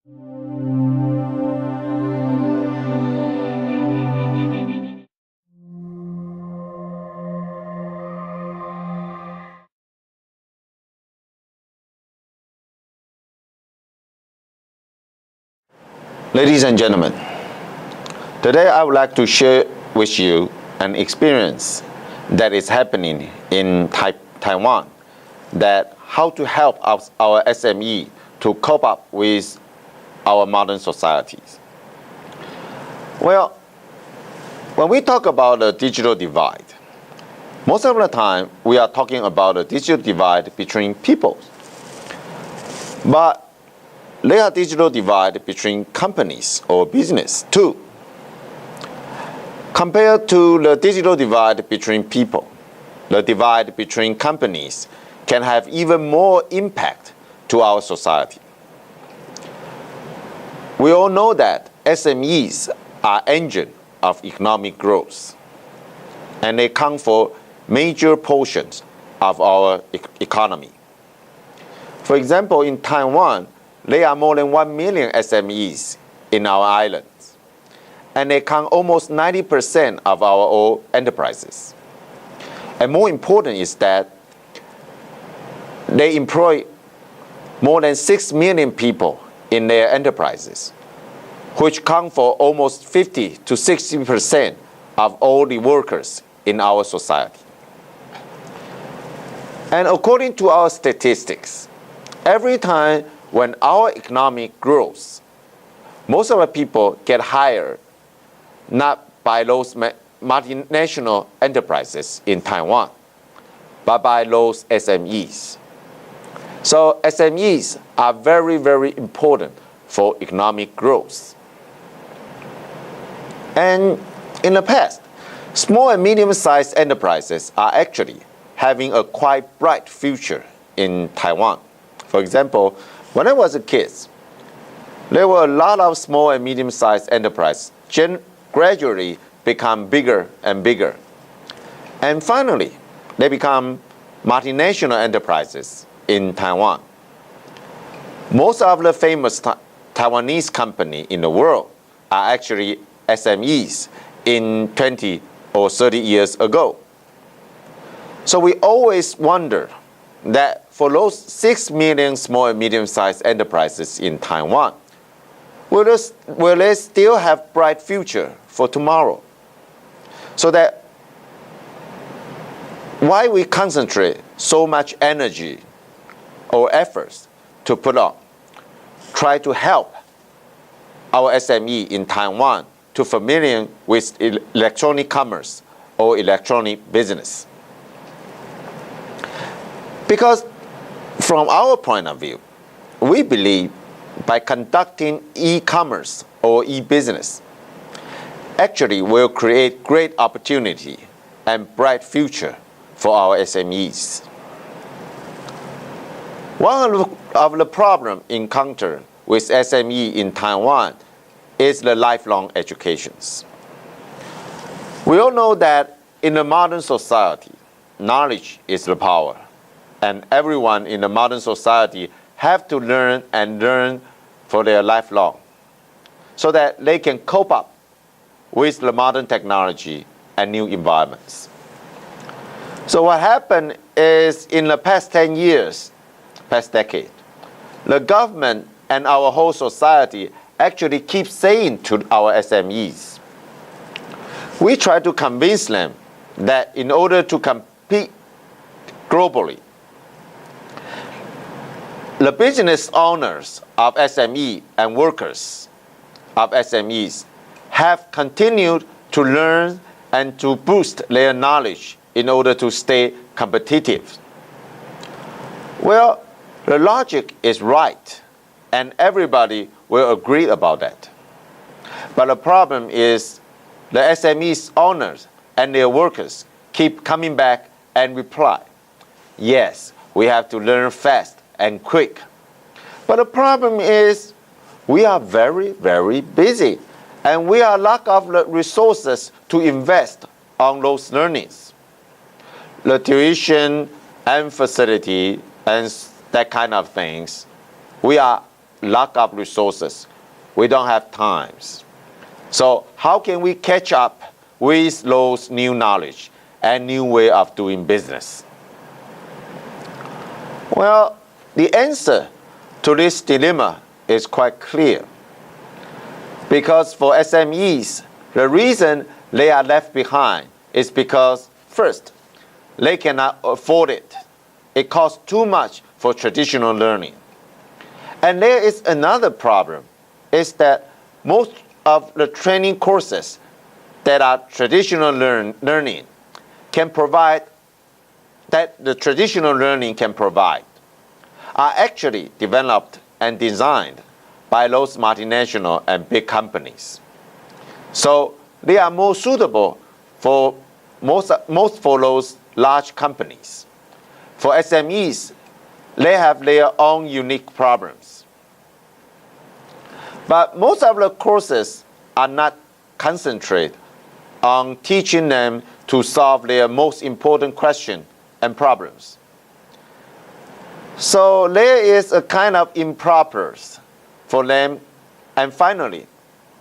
Ladies and gentlemen, today I would like to share with you an experience that is happening in Taiwan, that how to help our SME to cope up with our modern societies. Well, when we talk about the digital divide, most of the time we are talking about a digital divide between people. But there are digital divide between companies or business too. Compared to the digital divide between people, the divide between companies can have even more impact to our society. We all know that SMEs are engine of economic growth, and they account for major portions of our economy. For example, in Taiwan, there are more than 1 million SMEs in our islands, and they count almost 90% of our old enterprises. And more important is that they employ more than 6 million people in their enterprises, which count for almost 50 to 60% of all the workers in our society. And according to our statistics, every time when our economic grows, most of the people get hired not by those multinational enterprises in Taiwan, but by those SMEs. So SMEs are very, very important for economic growth. And in the past, small and medium-sized enterprises are actually having a quite bright future in Taiwan. For example, when I was a kid, there were a lot of small and medium-sized enterprises gradually become bigger and bigger. And finally, they become multinational enterprises in Taiwan. Most of the famous Taiwanese companies in the world are actually SMEs in 20 or 30 years ago. So we always wonder that for those 6 million small and medium-sized enterprises in Taiwan, will they still have bright future for tomorrow? So that why we concentrate so much energy or efforts to try to help our SME in Taiwan to familiar with electronic commerce or electronic business? Because from our point of view, we believe by conducting e-commerce or e-business actually will create great opportunity and bright future for our SMEs. One of the problems encountered with SME in Taiwan is the lifelong educations. We all know that in the modern society, knowledge is the power. And everyone in the modern society have to learn and learn for their lifelong, so that they can cope up with the modern technology and new environments. So what happened is in the past 10 years, past decade, the government and our whole society actually keep saying to our SMEs, we try to convince them that in order to compete globally, the business owners of SME and workers of SMEs have continued to learn and to boost their knowledge in order to stay competitive. Well, the logic is right, and everybody will agree about that. But the problem is the SMEs owners and their workers keep coming back and reply, yes, we have to learn fast and quick. But the problem is we are very, very busy, and we are lack of the resources to invest on those learnings. The tuition and facility and that kind of things, we are lack of resources. We don't have times. So how can we catch up with those new knowledge and new way of doing business? Well, the answer to this dilemma is quite clear. Because for SMEs, the reason they are left behind is because, first, they cannot afford it. It costs too much for traditional learning. And there is another problem, is that most of the training courses that are traditional learning can provide, that the traditional learning can provide, are actually developed and designed by those multinational and big companies. So they are more suitable for most for those large companies. For SMEs, they have their own unique problems. But most of the courses are not concentrated on teaching them to solve their most important questions and problems. So there is a kind of impropers for them. And finally,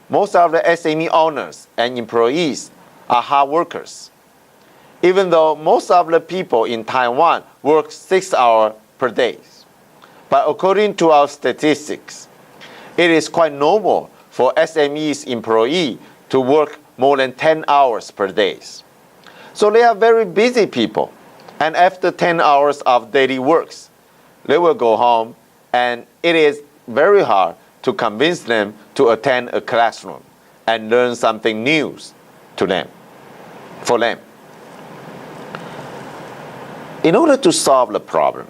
most of the SME owners and employees are hard workers. Even though most of the people in Taiwan work 6 hours per day. But according to our statistics, it is quite normal for SMEs employee to work more than 10 hours per day. So they are very busy people. And after 10 hours of daily works, they will go home, and it is very hard to convince them to attend a classroom and learn something new for them. In order to solve the problem,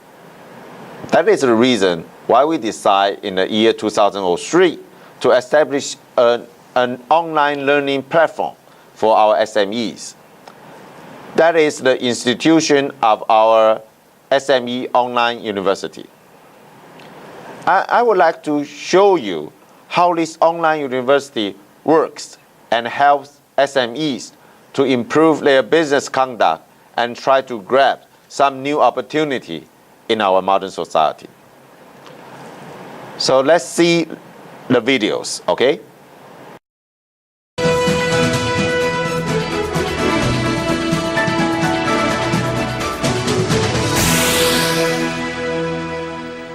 that is the reason why we decided in the year 2003 to establish an online learning platform for our SMEs. That is the institution of our SME Online University. I would like to show you how this online university works and helps SMEs to improve their business conduct and try to grab some new opportunity in our modern society. So let's see the videos, okay?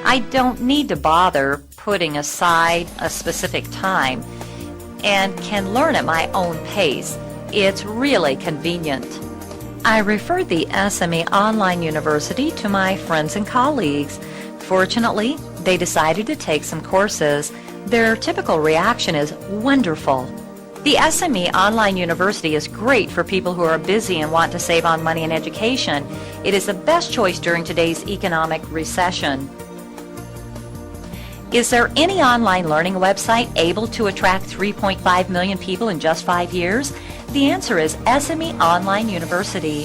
I don't need to bother putting aside a specific time and can learn at my own pace. It's really convenient. I referred the SME Online University to my friends and colleagues. Fortunately, they decided to take some courses. Their typical reaction is wonderful. The SME Online University is great for people who are busy and want to save on money and education. It is the best choice during today's economic recession. Is there any online learning website able to attract 3.5 million people in just 5 years? The answer is SME Online University.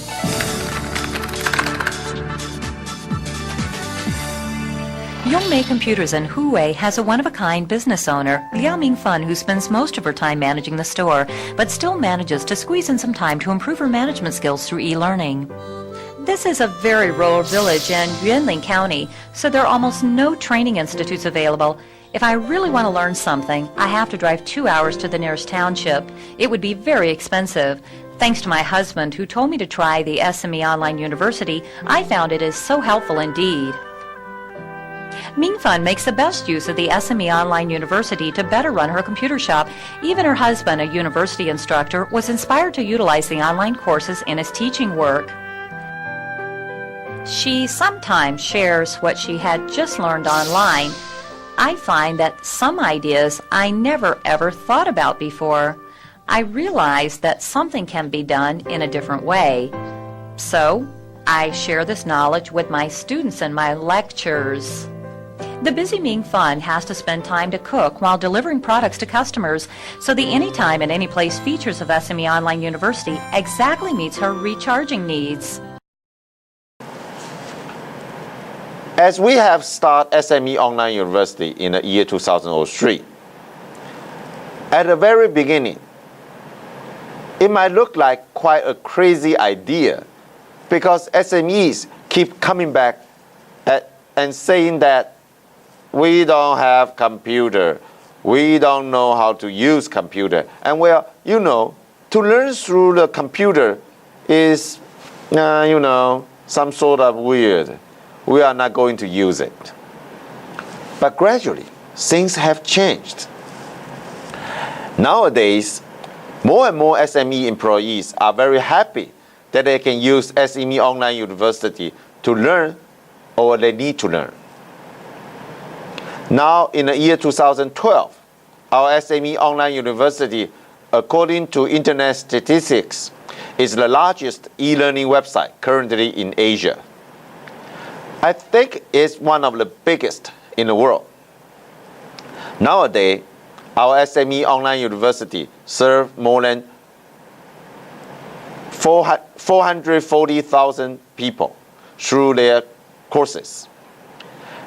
Yongmei Computers in Huwei has a one-of-a-kind business owner, Liao Mingfan, who spends most of her time managing the store, but still manages to squeeze in some time to improve her management skills through e-learning. This is a very rural village in Yuanling County, so there are almost no training institutes available. If I really want to learn something, I have to drive 2 hours to the nearest township. It would be very expensive. Thanks to my husband, who told me to try the SME Online University, I found it is so helpful indeed. Mingfan makes the best use of the SME Online University to better run her computer shop. Even her husband, a university instructor, was inspired to utilize the online courses in his teaching work. She sometimes shares what she had just learned online. I find that some ideas I never ever thought about before. I realize that something can be done in a different way. So, I share this knowledge with my students in my lectures. The busy Mingfan has to spend time to cook while delivering products to customers, so the anytime and any place features of SME Online University exactly meets her recharging needs. As we have started SME Online University in the year 2003, at the very beginning, it might look like quite a crazy idea because SMEs keep coming back and saying that we don't have computer. We don't know how to use computer. And well, you know, to learn through the computer is, you know, some sort of weird. We are not going to use it. But gradually, things have changed. Nowadays, more and more SME employees are very happy that they can use SME Online University to learn or they need to learn. Now, in the year 2012, our SME Online University, according to Internet statistics, is the largest e-learning website currently in Asia. I think it's one of the biggest in the world. Nowadays, our SME Online University serves more than 440,000 people through their courses.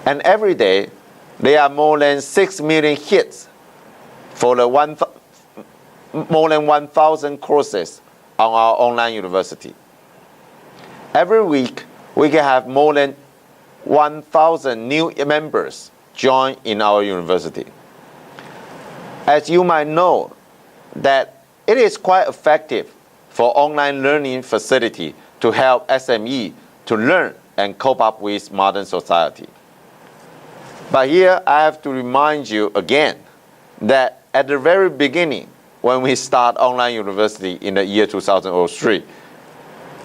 And every day, there are more than 6 million hits for the more than 1,000 courses on our online university. Every week, we can have more than 1,000 new members join in our university. As you might know, that it is quite effective for online learning facility to help SME to learn and cope up with modern society. But here I have to remind you again that at the very beginning, when we start online university in the year 2003,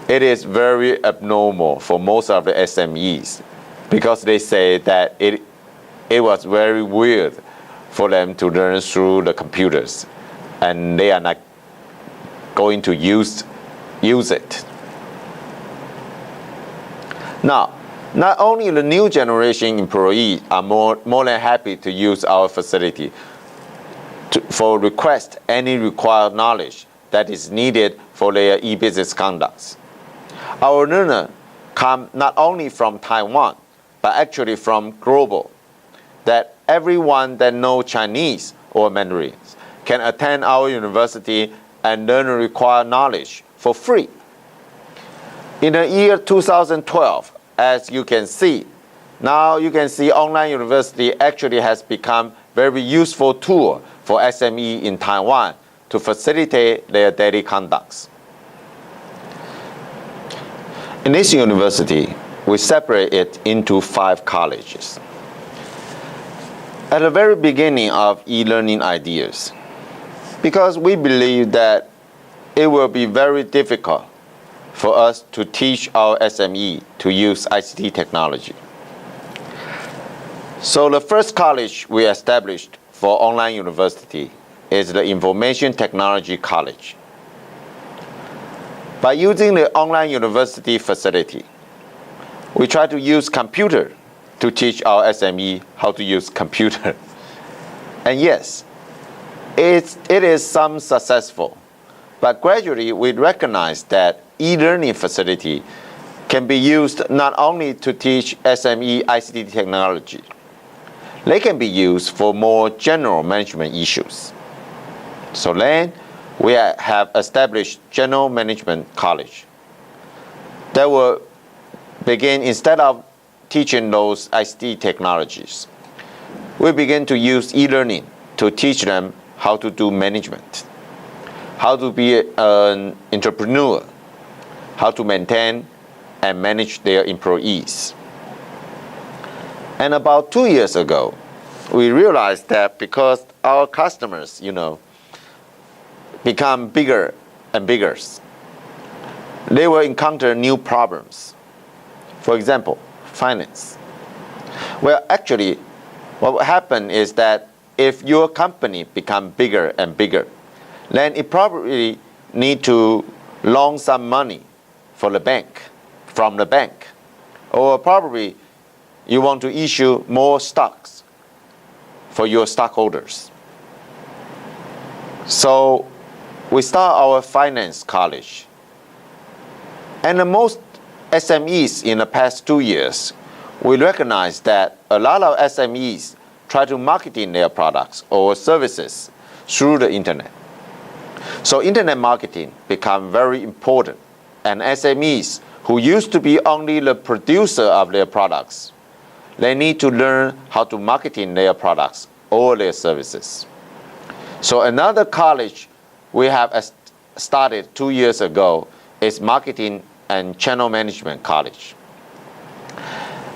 it is very abnormal for most of the SMEs because they say that it was very weird for them to learn through the computers and they are not going to use it. Now, not only the new generation employees are more than happy to use our facility for request any required knowledge that is needed for their e-business conducts. Our learners come not only from Taiwan, but actually from global, that everyone that knows Chinese or Mandarin can attend our university and learn the required knowledge for free. In the year 2012, as you can see, now you can see online university actually has become very useful tool for SME in Taiwan to facilitate their daily conducts. In this university, we separate it into 5 colleges. At the very beginning of e-learning ideas, because we believe that it will be very difficult for us to teach our SME to use ICT technology. So the first college we established for online university is the Information Technology College. By using the online university facility, we try to use computer to teach our SME how to use computer. And yes, it is some successful, but gradually we recognize that e-learning facility can be used not only to teach SME ICT technology, they can be used for more general management issues. So then we have established General Management College that will begin, instead of teaching those ICT technologies, we begin to use e-learning to teach them how to do management, how to be an entrepreneur, how to maintain and manage their employees. And about 2 years ago, we realized that because our customers, become bigger and bigger, they will encounter new problems. For example, finance. Well, actually, what will happen is that if your company become bigger and bigger, then it probably need to loan some money from the bank, or probably you want to issue more stocks for your stockholders. So we start our finance college. And the most SMEs in the past 2 years, we recognize that a lot of SMEs try to marketing their products or services through the internet. So internet marketing become very important, and SMEs who used to be only the producer of their products, they need to learn how to marketing their products or their services. So another college we have started 2 years ago is Marketing and Channel Management College.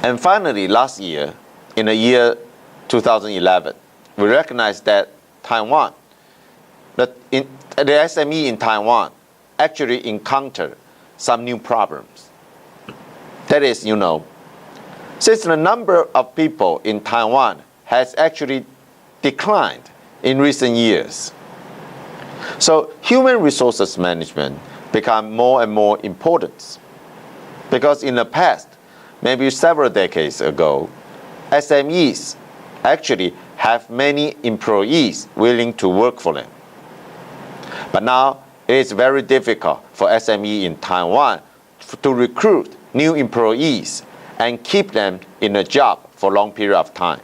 And finally, last year, in the year 2011, we recognized that Taiwan, the SME in Taiwan actually encountered some new problems. That is, since the number of people in Taiwan has actually declined in recent years, so human resources management become more and more important. Because in the past, maybe several decades ago, SMEs actually have many employees willing to work for them. But now it is very difficult for SME in Taiwan to recruit new employees and keep them in a job for a long period of time.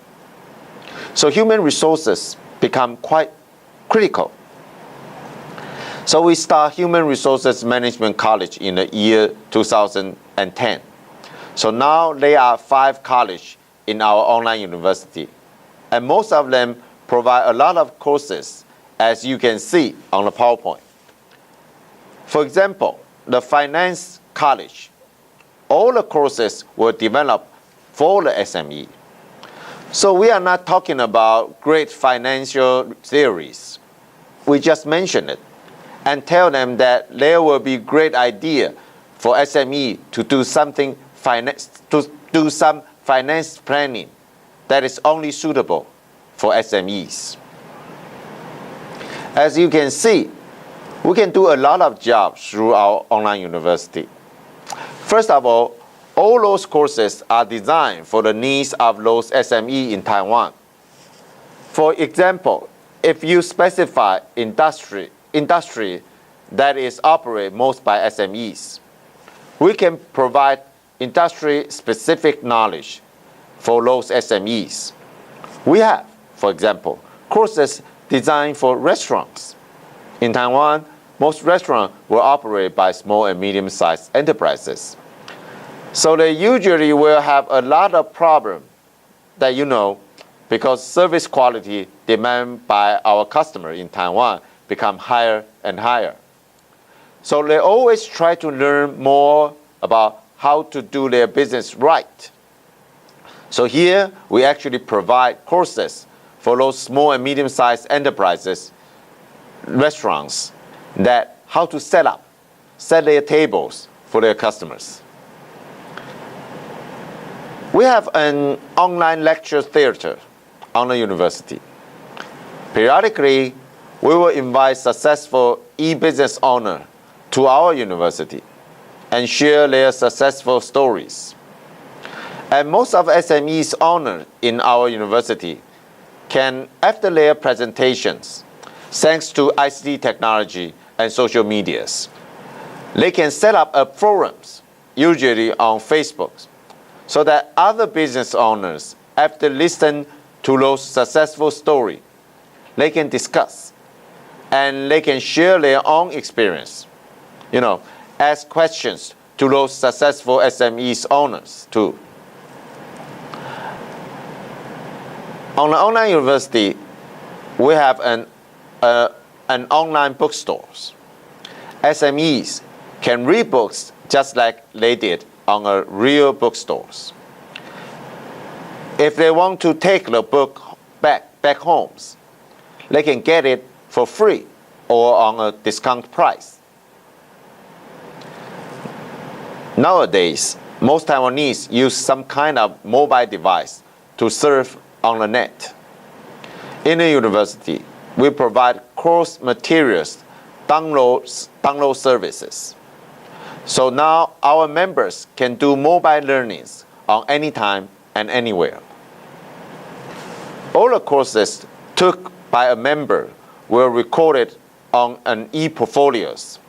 So human resources become quite critical. So we start Human Resources Management College in the year 2010. So now there are 5 colleges in our online university. And most of them provide a lot of courses, as you can see on the PowerPoint. For example, the Finance College, all the courses were developed for the SME. So we are not talking about great financial theories. We just mention it and tell them that there will be great idea for SME to do some finance planning that is only suitable for SMEs. As you can see, we can do a lot of jobs through our online university. First of all those courses are designed for the needs of those SME in Taiwan. For example, if you specify industry that is operated most by SMEs, we can provide industry-specific knowledge for those SMEs. We have, for example, courses designed for restaurants. In Taiwan, most restaurants were operated by small and medium-sized enterprises. So they usually will have a lot of problems that because service quality demanded by our customers in Taiwan become higher and higher. So they always try to learn more about how to do their business right. So here we actually provide courses for those small and medium-sized enterprises, restaurants, that how to set their tables for their customers. We have an online lecture theater on the university. Periodically, we will invite successful e-business owners to our university and share their successful stories. And most of SMEs owners in our university can, after their presentations, thanks to ICT technology and social medias, they can set up forums, usually on Facebook, so that other business owners, after listening to those successful stories, they can discuss and they can share their own experience. Ask questions to those successful SMEs owners too. On the online university, we have an online bookstores. SMEs can read books just like they did on a real bookstores. If they want to take the book back homes, they can get it for free or on a discount price. Nowadays, most Taiwanese use some kind of mobile device to surf on the net. In the university, we provide course materials, download services. So now our members can do mobile learnings on any time and anywhere. All the courses took by a member were recorded on an e-portfolios.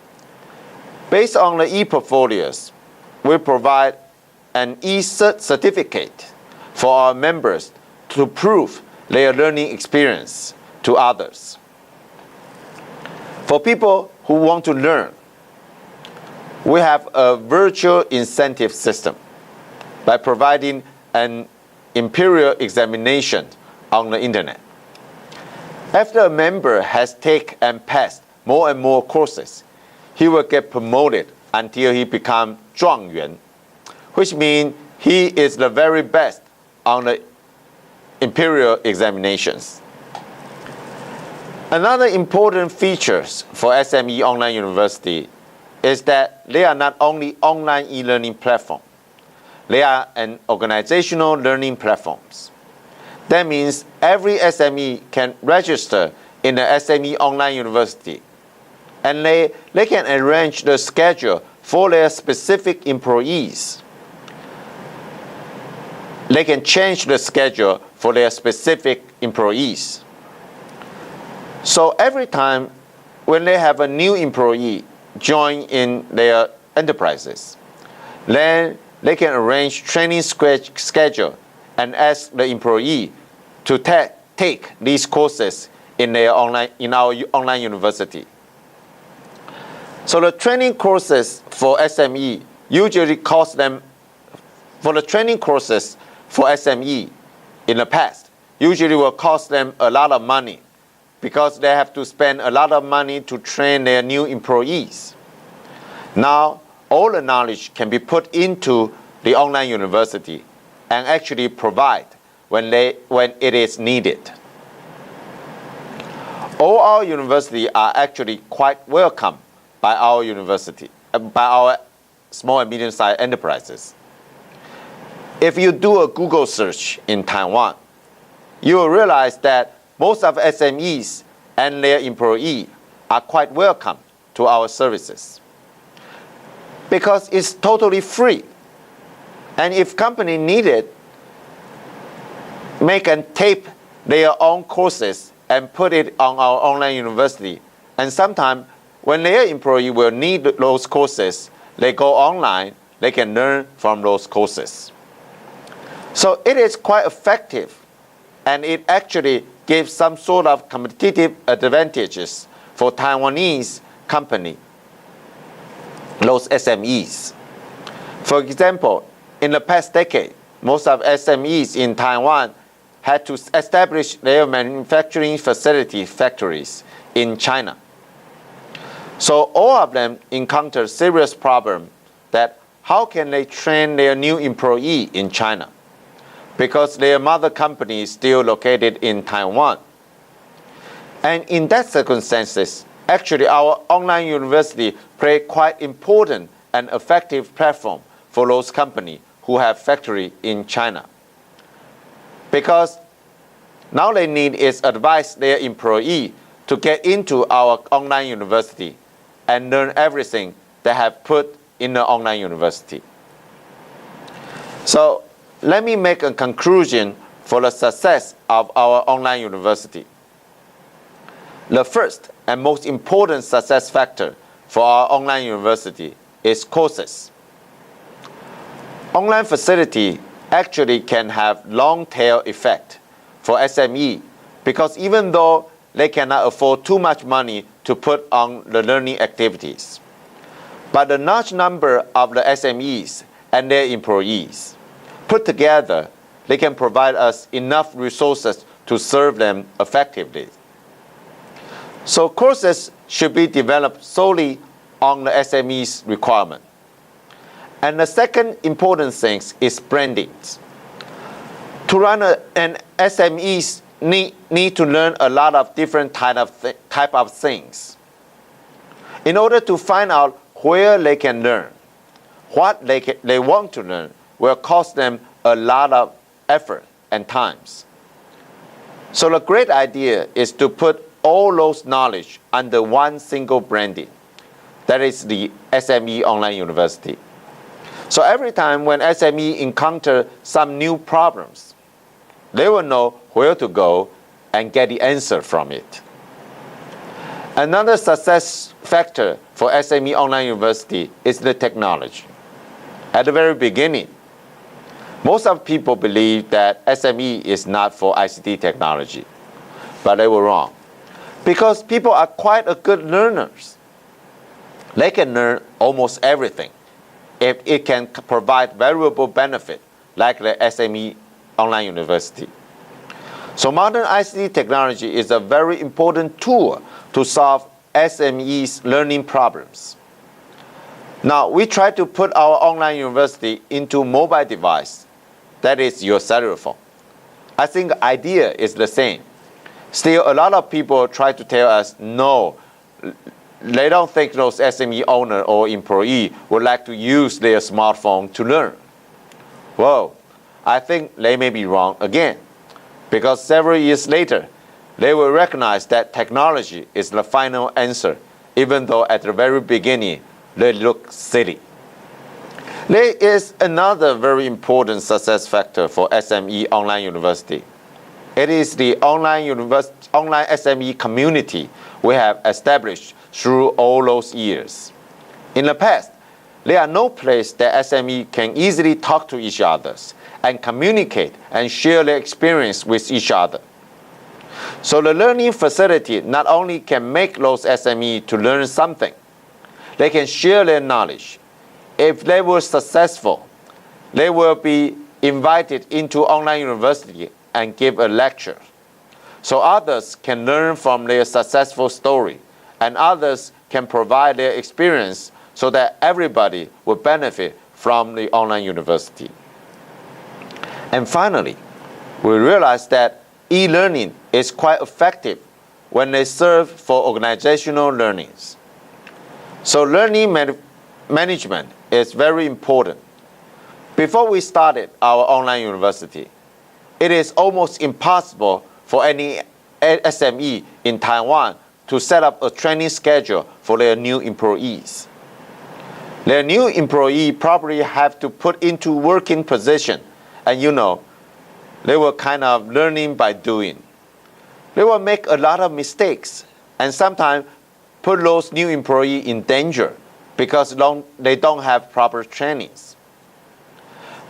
Based on the e-portfolios, we provide an e-certificate for our members to prove their learning experience to others. For people who want to learn, we have a virtual incentive system by providing an imperial examination on the internet. After a member has taken and passed more and more courses, he will get promoted until he becomes 状元, which means he is the very best on the imperial examinations. Another important feature for SME Online University is that they are not only online e-learning platform, they are an organizational learning platforms. That means every SME can register in the SME Online University, and they can arrange the schedule for their specific employees. They can change the schedule for their specific employees. So every time when they have a new employee join in their enterprises, then they can arrange training schedule and ask the employee to take these courses in our online university. So the training courses for SME usually cost them, for the training courses for SME in the past, usually will cost them a lot of money because they have to spend a lot of money to train their new employees. Now, all the knowledge can be put into the online university and actually provide when it is needed. All our universities are actually quite welcome by our university, by our small and medium-sized enterprises. If you do a Google search in Taiwan, you will realize that most of SMEs and their employees are quite welcome to our services because it's totally free. And if company need it, make and tape their own courses and put it on our online university. And sometimes when their employee will need those courses, they go online, they can learn from those courses. So it is quite effective, and it actually gives some sort of competitive advantages for Taiwanese company, those SMEs. For example, in the past decade, most of SMEs in Taiwan had to establish their manufacturing factories in China. So all of them encountered serious problem that how can they train their new employee in China? Because their mother company is still located in Taiwan. And in that circumstances, actually our online university play quite important and effective platform for those companies who have factory in China. Because now they need is advise their employee to get into our online university and learn everything they have put in the online university. So let me make a conclusion for the success of our online university. The first and most important success factor for our online university is courses. Online facility actually can have long tail effect for SME because even though they cannot afford too much money to put on the learning activities, but the large number of the SMEs and their employees put together, they can provide us enough resources to serve them effectively. So courses should be developed solely on the SME's requirement. And the second important thing is branding. To run an SMEs need to learn a lot of different type of things. In order to find out where they can learn, what they want to learn will cost them a lot of effort and times. So the great idea is to put all those knowledge under one single branding. That is the SME Online University. So every time when SME encounter some new problems, they will know where to go and get the answer from it. Another success factor for SME Online University is the technology. At the very beginning, most of people believe that SME is not for ICT technology, but they were wrong. Because people are quite a good learners. They can learn almost everything if it can provide valuable benefit like the SME online university. So modern ICT technology is a very important tool to solve SMEs' learning problems. Now, we try to put our online university into mobile device, that is your cellular phone. I think the idea is the same. Still, a lot of people try to tell us, no, they don't think those SME owner or employee would like to use their smartphone to learn. Well, I think they may be wrong again, because several years later, they will recognize that technology is the final answer, even though at the very beginning, they look silly. There is another very important success factor for SME online university. It is the online SME community we have established through all those years. In the past, there are no place that SME can easily talk to each other and communicate and share their experience with each other. So the learning facility not only can make those SME to learn something, they can share their knowledge. If they were successful, they will be invited into online university and give a lecture. So others can learn from their successful story, and others can provide their experience so that everybody will benefit from the online university. And finally, we realize that e-learning is quite effective when they serve for organizational learnings. So learning management is very important. Before we started our online university, it is almost impossible for any SME in Taiwan to set up a training schedule for their new employees. Their new employee probably have to put into working position, and they were kind of learning by doing. They will make a lot of mistakes and sometimes put those new employees in danger because they don't have proper trainings.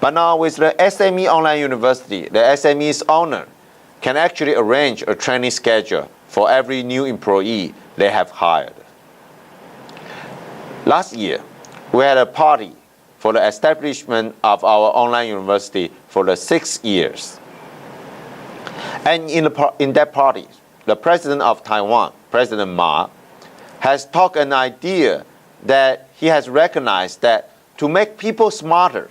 But now with the SME online university, the SME's owner can actually arrange a training schedule for every new employee they have hired. Last year, we had a party for the establishment of our online university for the 6 years. And in that party, the president of Taiwan, President Ma, has talked an idea that he has recognized that to make people smarter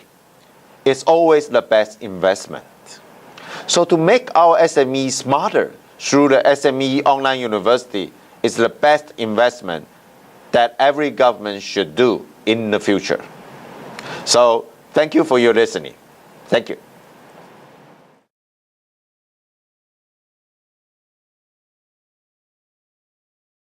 is always the best investment. So to make our SME smarter through the SME online university is the best investment that every government should do in the future. So thank you for your listening. Thank you.